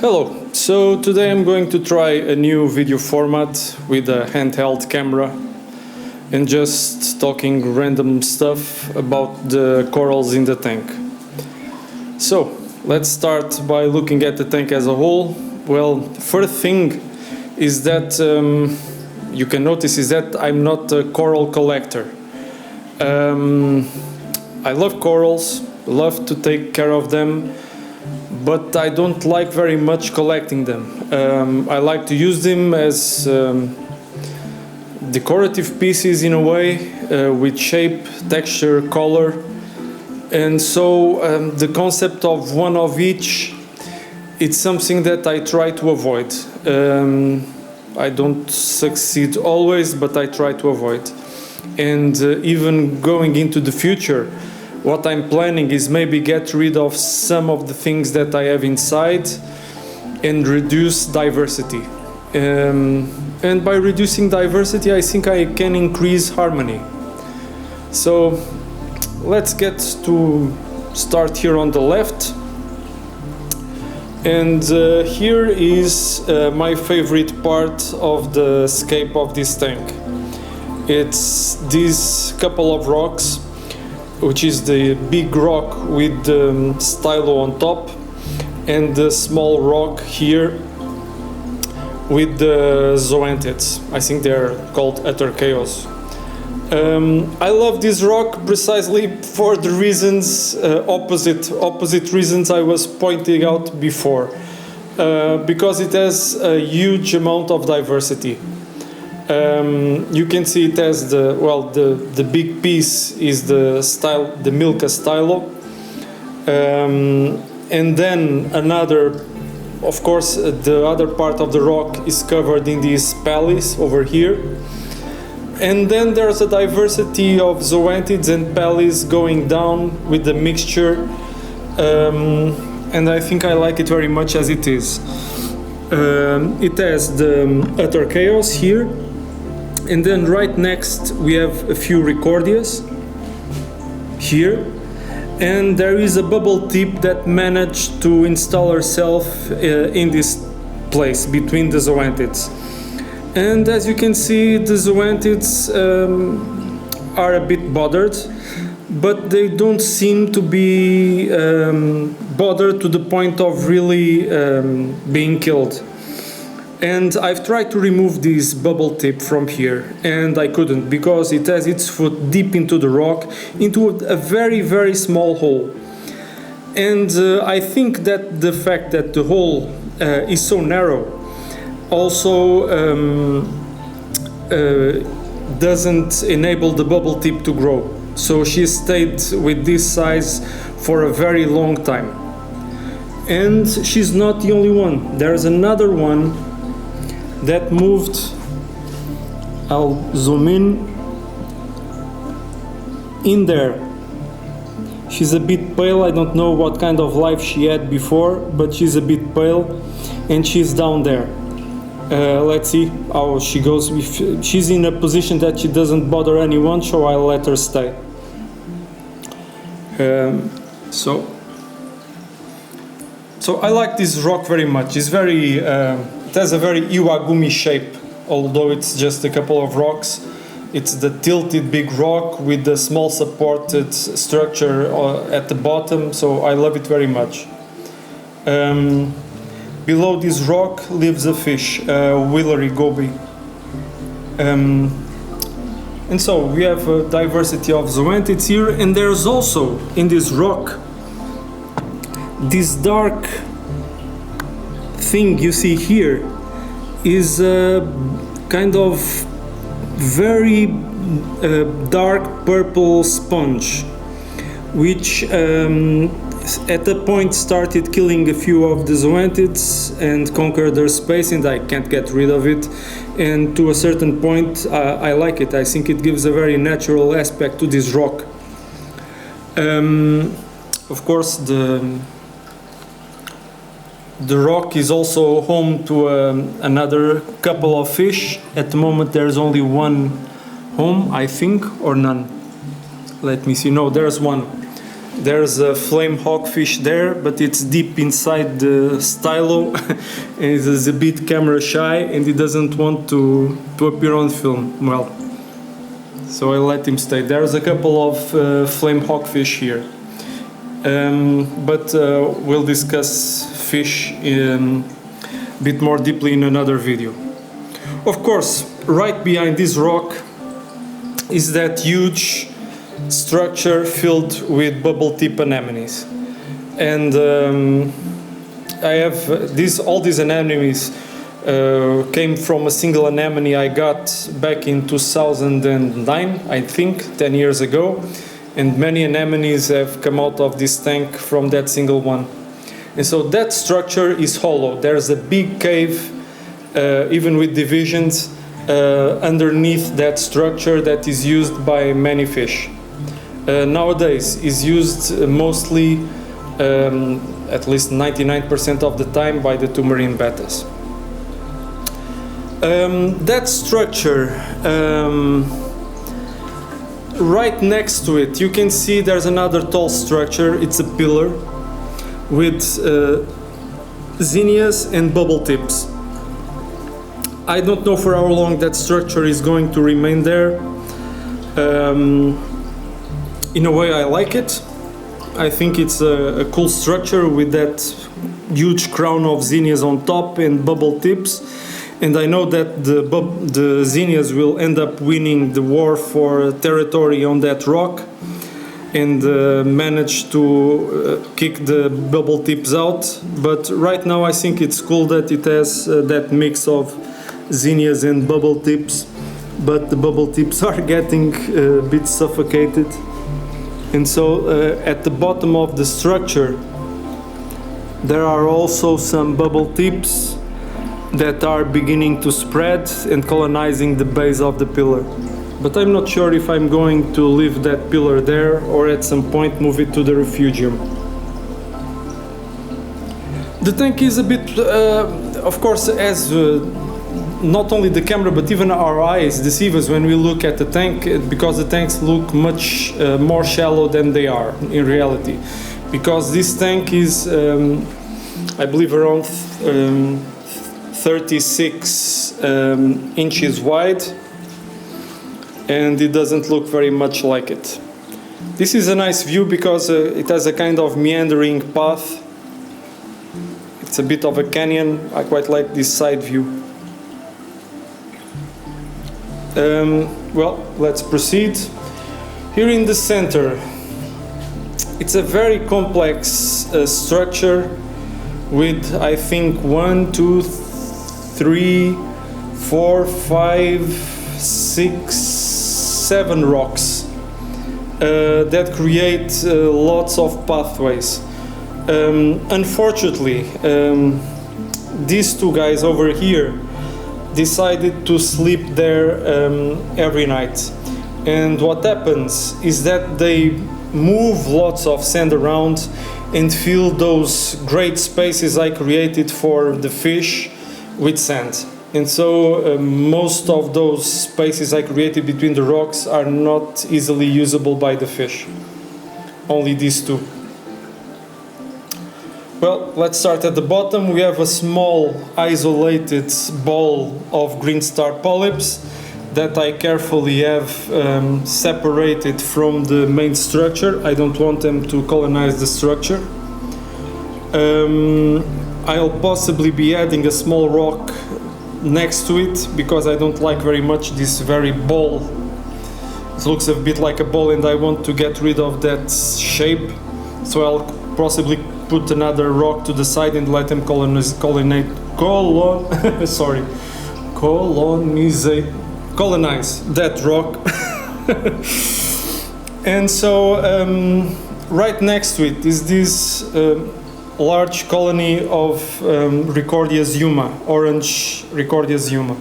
Hello, so today I'm going to try a new video format with a handheld camera and just talking random stuff about the corals in the tank. So let's start by looking at the tank as a whole. Well, first thing is that you can notice is that I'm not a coral collector. I love corals, love to take care of them, but I don't like very much collecting them. I like to use them as decorative pieces in a way, with shape, texture, color, and so the concept of one of each, it's something that I try to avoid. I don't succeed always, but I try to avoid. And even going into the future, what I'm planning is maybe get rid of some of the things that I have inside and reduce diversity. And by reducing diversity, I think I can increase harmony. So let's get to start here on the left. And here is my favorite part of the scape of this tank. It's this couple of rocks, which is the big rock with the stylo on top and the small rock here with the zoanthids. I think they're called aterchaeos. I love this rock precisely for the reasons, opposite reasons I was pointing out before, because it has a huge amount of diversity. You can see it has the big piece is the Milka stylo, and then another, of course, the other part of the rock is covered in these pallies over here, and then there's a diversity of zoanthids and pallies going down with the mixture, and I think I like it very much as it is. It has the aterchaeos here. And then right next we have a few recordias here, and there is a bubble tip that managed to install herself in this place between the zoanthids. And as you can see, the zoanthids are a bit bothered, but they don't seem to be bothered to the point of really being killed. And I've tried to remove this bubble tip from here, and I couldn't, because it has its foot deep into the rock, into a very, very small hole. And I think that the fact that the hole is so narrow also doesn't enable the bubble tip to grow. So she stayed with this size for a very long time. And she's not the only one. There's another one that moved. I'll zoom in there. She's a bit pale. I don't know what kind of life she had before, but she's a bit pale, and she's down there. Let's see how she goes. If she's in a position that she doesn't bother anyone, so I'll let her stay. So I like this rock very much. It's very it has a very Iwagumi shape, although it's just a couple of rocks. It's the tilted big rock with the small supported structure at the bottom, so I love it very much. Below this rock lives a fish, Willery goby. And so we have a diversity of zoanthids here, and there's also in this rock this dark thing you see here is a kind of very dark purple sponge, which at a point started killing a few of the zoanthids and conquered their space, and I can't get rid of it. And to a certain point I like it. I think it gives a very natural aspect to this rock. Of course, the rock is also home to another couple of fish. At the moment there's only one home, I think, or none. Let me see. No, there's one. There's a flame hawkfish there, but it's deep inside the stylo and it is a bit camera shy and he doesn't want to appear on film. Well, so I let him stay. There's a couple of flame hawkfish here. But we'll discuss fish a bit more deeply in another video. Of course, right behind this rock is that huge structure filled with bubble tip anemones, and I have all these anemones came from a single anemone I got back in 2009, I think, 10 years ago, and many anemones have come out of this tank from that single one. And so that structure is hollow. There's a big cave, even with divisions, underneath that structure that is used by many fish. Nowadays is used mostly, at least 99% of the time, by the two marine bettas. That structure, right next to it, you can see there's another tall structure. It's a pillar with zinnias and bubble tips. I don't know for how long that structure is going to remain there. In a way, I like it. I think it's a cool structure with that huge crown of zinnias on top and bubble tips. And I know that the zinnias will end up winning the war for territory on that rock and manage to kick the bubble tips out. But right now I think it's cool that it has that mix of zinnias and bubble tips, but the bubble tips are getting a bit suffocated. And so at the bottom of the structure there are also some bubble tips that are beginning to spread and colonizing the base of the pillar. But I'm not sure if I'm going to leave that pillar there or at some point move it to the refugium. The tank is a bit, of course, as not only the camera but even our eyes deceive us when we look at the tank, because the tanks look much more shallow than they are in reality. Because this tank is, I believe, around 36 inches wide, and it doesn't look very much like it. This is a nice view because it has a kind of meandering path. It's a bit of a canyon. I quite like this side view. Well, let's proceed. Here in the center, it's a very complex structure with, I think, 1, 2, 3, 4, 5, 6, 7 rocks that create lots of pathways. Unfortunately, these two guys over here decided to sleep there every night, and what happens is that they move lots of sand around and fill those great spaces I created for the fish with sand. And so most of those spaces I created between the rocks are not easily usable by the fish. Only these two. Well, let's start at the bottom. We have a small isolated ball of green star polyps that I carefully have separated from the main structure. I don't want them to colonize the structure. I'll possibly be adding a small rock next to it because I don't like very much this very ball. It looks a bit like a ball and I want to get rid of that shape. So I'll possibly put another rock to the side and let them colonize that rock. And so right next to it is this large colony of Ricordias yuma, orange Ricordias yuma.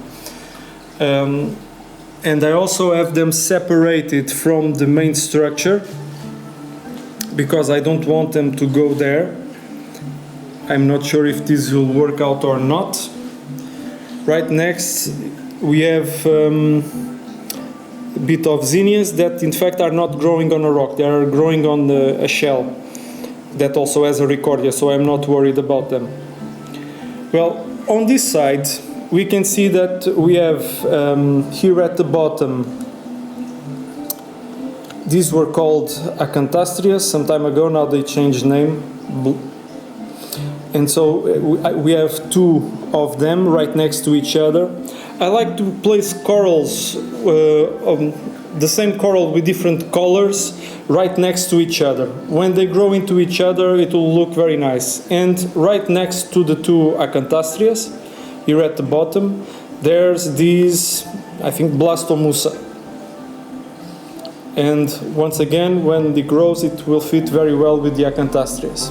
And I also have them separated from the main structure because I don't want them to go there. I'm not sure if this will work out or not. Right next we have bit of zinnias that in fact are not growing on a rock, they are growing on a shell that also has a rhicordia, so I'm not worried about them. Well, on this side we can see that we have here at the bottom, these were called Acanthastrias some time ago, now they changed name. And so we have two of them right next to each other. I like to place corals, the same coral with different colors, right next to each other. When they grow into each other, it will look very nice. And right next to the two Acanthastrias, here at the bottom, there's these, I think, Blastomussa. And once again, when it grows, it will fit very well with the Acanthastrias.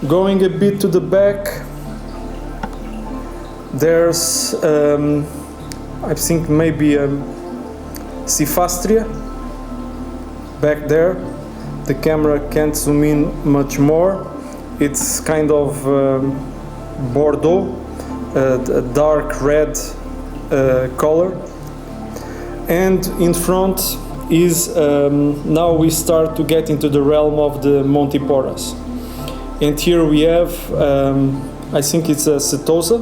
Going a bit to the back, there's, I think maybe Cyphastria back there. The camera can't zoom in much more. It's kind of Bordeaux, a dark red color. And in front is, now we start to get into the realm of the Montiporas. And here we have, I think it's a Setosa.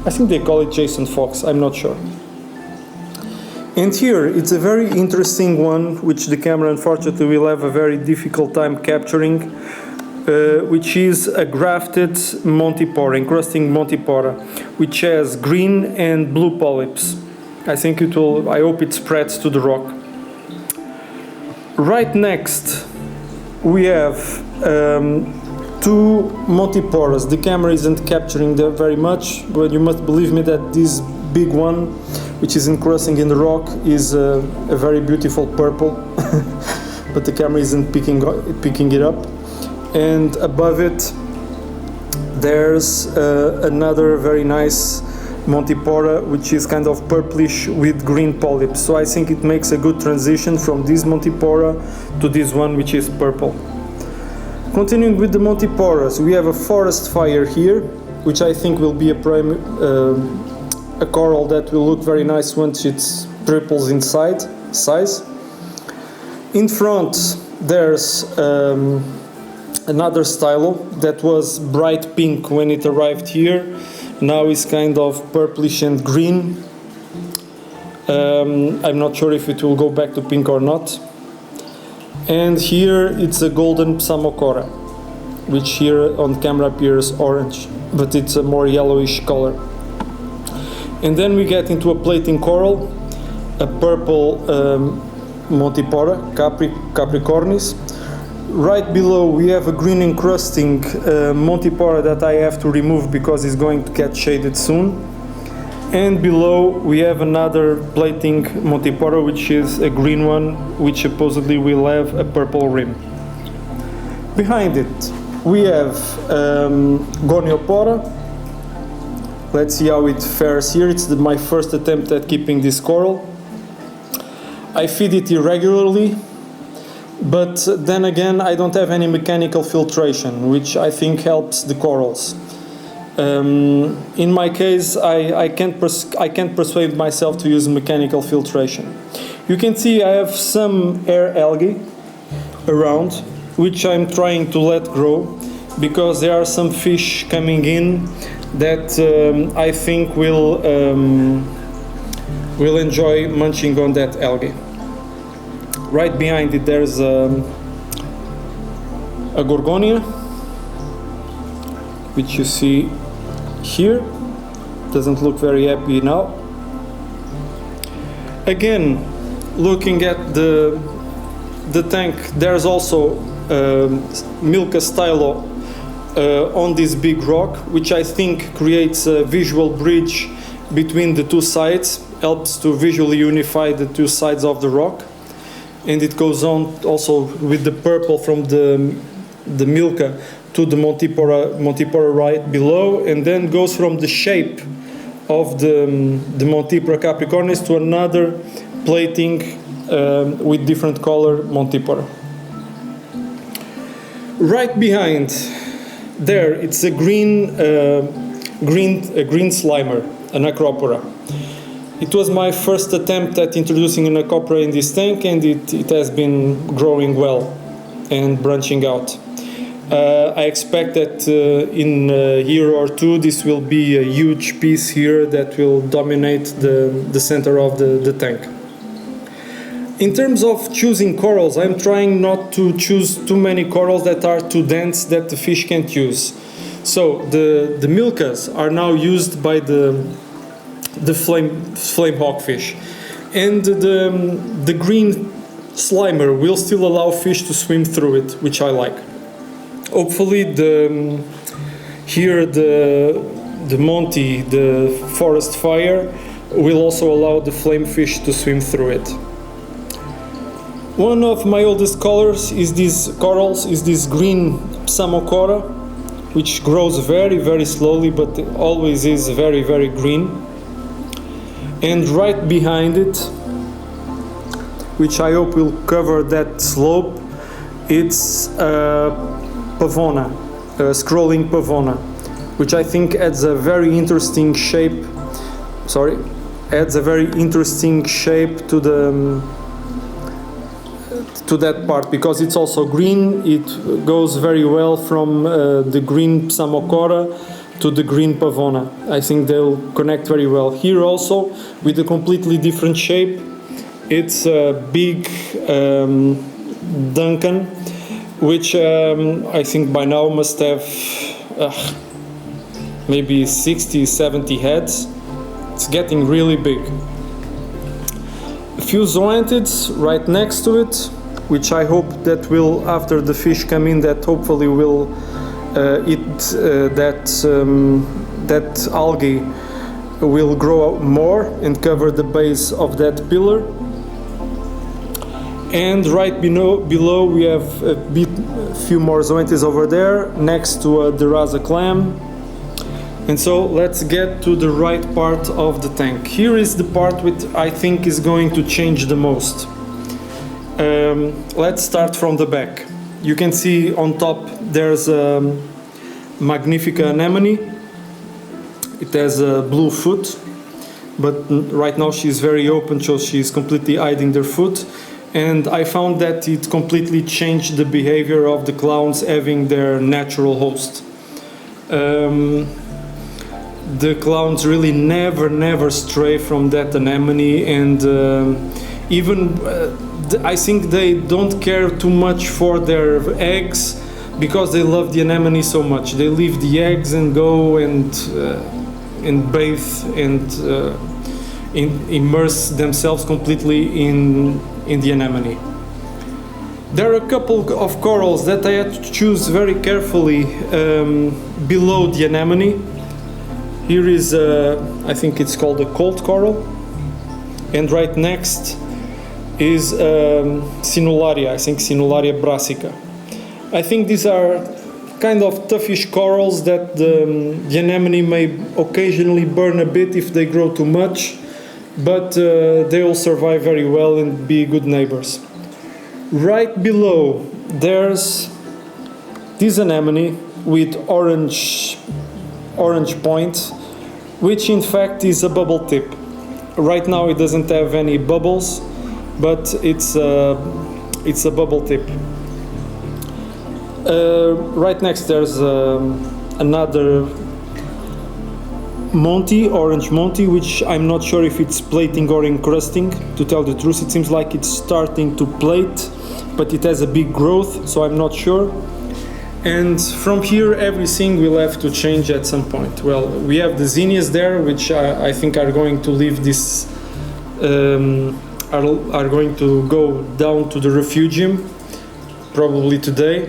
I think they call it Jason Fox, I'm not sure. And here it's a very interesting one, which the camera unfortunately will have a very difficult time capturing, which is a grafted Montipora, encrusting Montipora, which has green and blue polyps. I think it will, I hope it spreads to the rock. Right next we have two Montiporas. The camera isn't capturing them very much, but you must believe me that this big one, which is encrusting in the rock, is a very beautiful purple, but the camera isn't picking it up. And above it, there's another very nice Montipora, which is kind of purplish with green polyps. So I think it makes a good transition from this Montipora to this one, which is purple. Continuing with the Montiporas, we have a forest fire here, which I think will be a coral that will look very nice once it triples in size. In front, there's another stylo that was bright pink when it arrived here. Now it's kind of purplish and green. I'm not sure if it will go back to pink or not. And here it's a golden Psamocora, which here on camera appears orange, but it's a more yellowish color. And then we get into a plating coral, a purple Montipora, Capricornis. Right below we have a green encrusting Montipora that I have to remove because it's going to get shaded soon. And below we have another plating Montipora, which is a green one, which supposedly will have a purple rim. Behind it we have Goniopora. Let's see how it fares here. It's my first attempt at keeping this coral. I feed it irregularly, but then again I don't have any mechanical filtration, which I think helps the corals. In my case, I can't persuade myself to use mechanical filtration. You can see I have some air algae around, which I'm trying to let grow, because there are some fish coming in that I think will enjoy munching on that algae. Right behind it there's a Gorgonia, which you see here. Doesn't look very happy now. Again, looking at the tank, there's also Milka stylo on this big rock, which I think creates a visual bridge between the two sides, helps to visually unify the two sides of the rock. And it goes on also with the purple from the Milka to the Montipora right below, and then goes from the shape of the Montipora Capricornis to another plating with different color Montipora. Right behind there, it's a green slimer, an Acropora. It was my first attempt at introducing an acropora in this tank, and it has been growing well and branching out. I expect that in a year or two this will be a huge piece here that will dominate the center of the tank. In terms of choosing corals, I'm trying not to choose too many corals that are too dense that the fish can't use. So the milkas are now used by the flame hawkfish, and the green slimer will still allow fish to swim through it, which I like. Hopefully the Monty, the forest fire, will also allow the flame fish to swim through it. One of my oldest corals is this green Psamocora, which grows very, very slowly, but always is very, very green. And right behind it, which I hope will cover that slope, it's Pavona, scrolling Pavona, which I think adds a very interesting shape. Adds a very interesting shape to that part, because it's also green. It goes very well from the green Psamocora to the green Pavona. I think they'll connect very well. Here also, with a completely different shape, it's a big Duncan, which I think by now must have maybe 60, 70 heads. It's getting really big. A few zoantids right next to it, which I hope that will, after the fish come in, that hopefully will eat that algae will grow more and cover the base of that pillar. And right below we have a few more zoantids over there, next to the Rasa clam. And so let's get to the right part of the tank. Here is the part which I think is going to change the most. Let's start from the back. You can see on top there's a Magnifica anemone. It has a blue foot, but right now she's very open, so she's completely hiding their foot. And I found that it completely changed the behavior of the clowns having their natural host. The clowns really never stray from that anemone, and I think they don't care too much for their eggs, because they love the anemone so much. They leave the eggs and go and bathe and immerse themselves completely in the anemone. There are a couple of corals that I had to choose very carefully below the anemone. Here is, I think it's called a colt coral, and right next is Sinularia, I think Sinularia brassica. I think these are kind of toughish corals that the anemone may occasionally burn a bit if they grow too much, but they will survive very well and be good neighbors. Right below there's this anemone with orange point, which in fact is a bubble tip. Right now it doesn't have any bubbles, but it's a bubble tip. Right next there's another Monty, orange Monty, which I'm not sure if it's plating or encrusting. To tell the truth, it seems like it's starting to plate, but it has a big growth, so I'm not sure. And from here everything will have to change at some point. Well, we have the zinnias there, which I think are going to leave this, are going to go down to the refugium, probably today.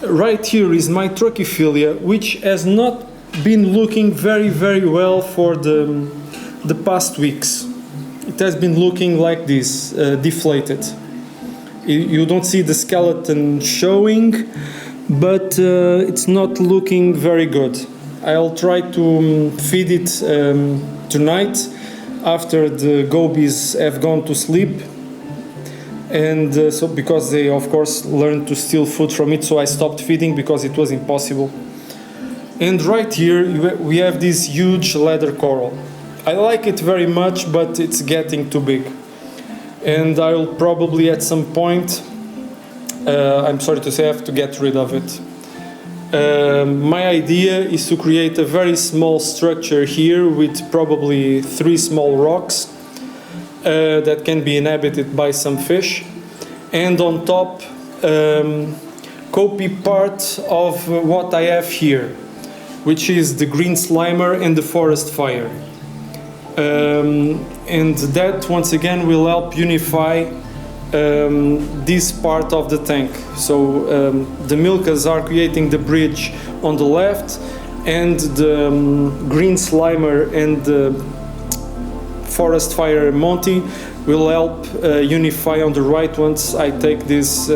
Right here is my Truchyphilia, which has not been looking very well for the past weeks. It has been looking like this, deflated. You don't see the skeleton showing, but it's not looking very good. I'll try to feed it tonight after the gobies have gone to sleep, and so because they of course learned to steal food from it, so I stopped feeding because it was impossible. And right here we have this huge leather coral. I like it very much, but it's getting too big. And I'll probably at some point, I'm sorry to say, have to get rid of it. My idea is to create a very small structure here with probably 3 small rocks that can be inhabited by some fish. And on top, copy part of what I have here, which is the green slimer and the forest fire. And that once again will help unify this part of the tank. So the milkas are creating the bridge on the left, and the green slimer and the forest fire Monty will help unify on the right once I take this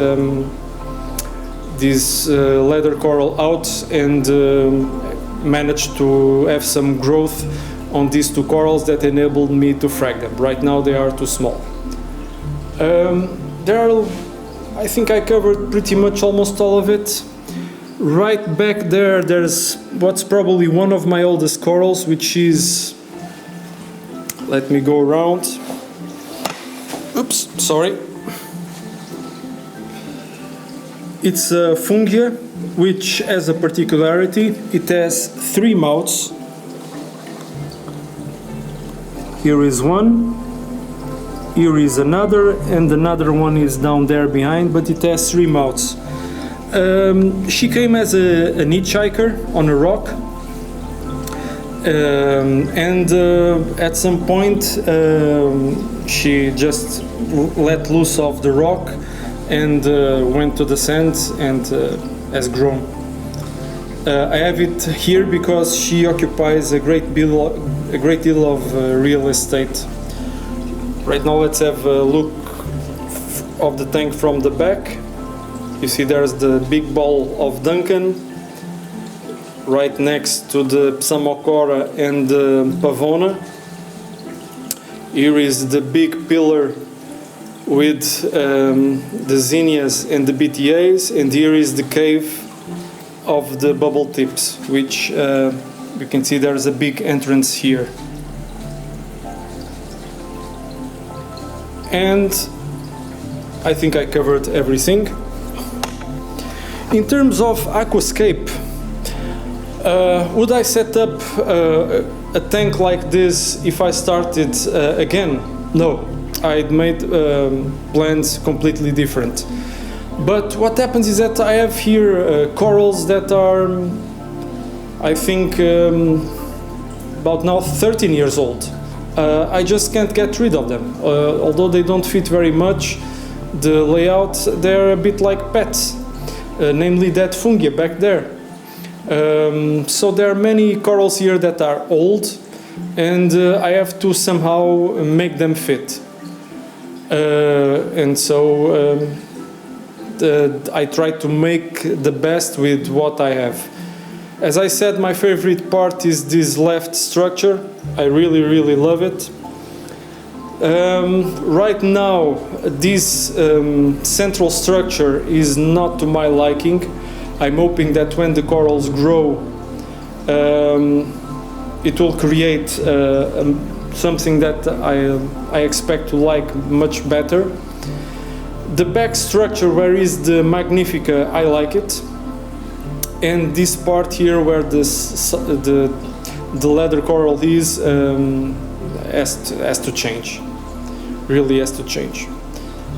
leather coral out and manage to have some growth on these 2 corals that enabled me to frag them. Right now they are too small. I think I covered pretty much almost all of it. Right back there, there's what's probably one of my oldest corals, which is, let me go around. Oops, sorry. It's a fungia, which has a particularity. It has 3 mouths. Here is one, here is another, and another one is down there behind, but it has 3 mouths. She came as an hitchhiker on a rock, and at some point she just let loose of the rock and went to the sand and has grown. I have it here because she occupies a great deal of real estate. Right now let's have a look of the tank from the back. You see there's the big ball of Duncan right next to the Psamocora and the Pavona. Here is the big pillar with the zinnias and the BTAs, and here is the cave of the bubble tips, which you can see there's a big entrance here. And I think I covered everything. In terms of aquascape, would I set up a tank like this if I started again? No, I'd made plans completely different. But what happens is that I have here corals that are, I think, about now 13 years old. I just can't get rid of them. Although they don't fit very much, the layout, they're a bit like pets, namely that fungia back there. So there are many corals here that are old, and I have to somehow make them fit. And so I try to make the best with what I have. As I said, my favorite part is this left structure. I really, really love it. Right now, this central structure is not to my liking. I'm hoping that when the corals grow, it will create something that I expect to like much better. The back structure, where is the Magnifica, I like it. And this part here where the leather coral is has to change. Really has to change.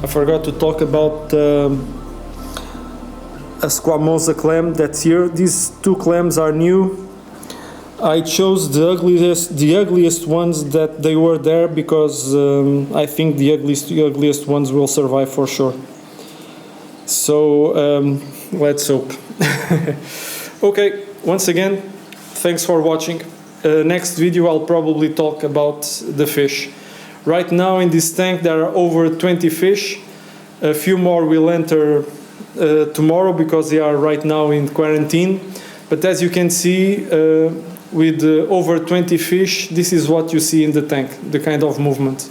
I forgot to talk about a squamosa clam that's here. These 2 clams are new. I chose the ugliest ones that they were there because I think the ugliest ones will survive for sure. So let's hope. Okay, once again, thanks for watching. Next video I'll probably talk about the fish. Right now in this tank there are over 20 fish. A few more will enter tomorrow because they are right now in quarantine. But as you can see, with over 20 fish, this is what you see in the tank, the kind of movement.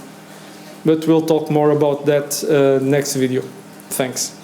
But we'll talk more about that next video. Thanks.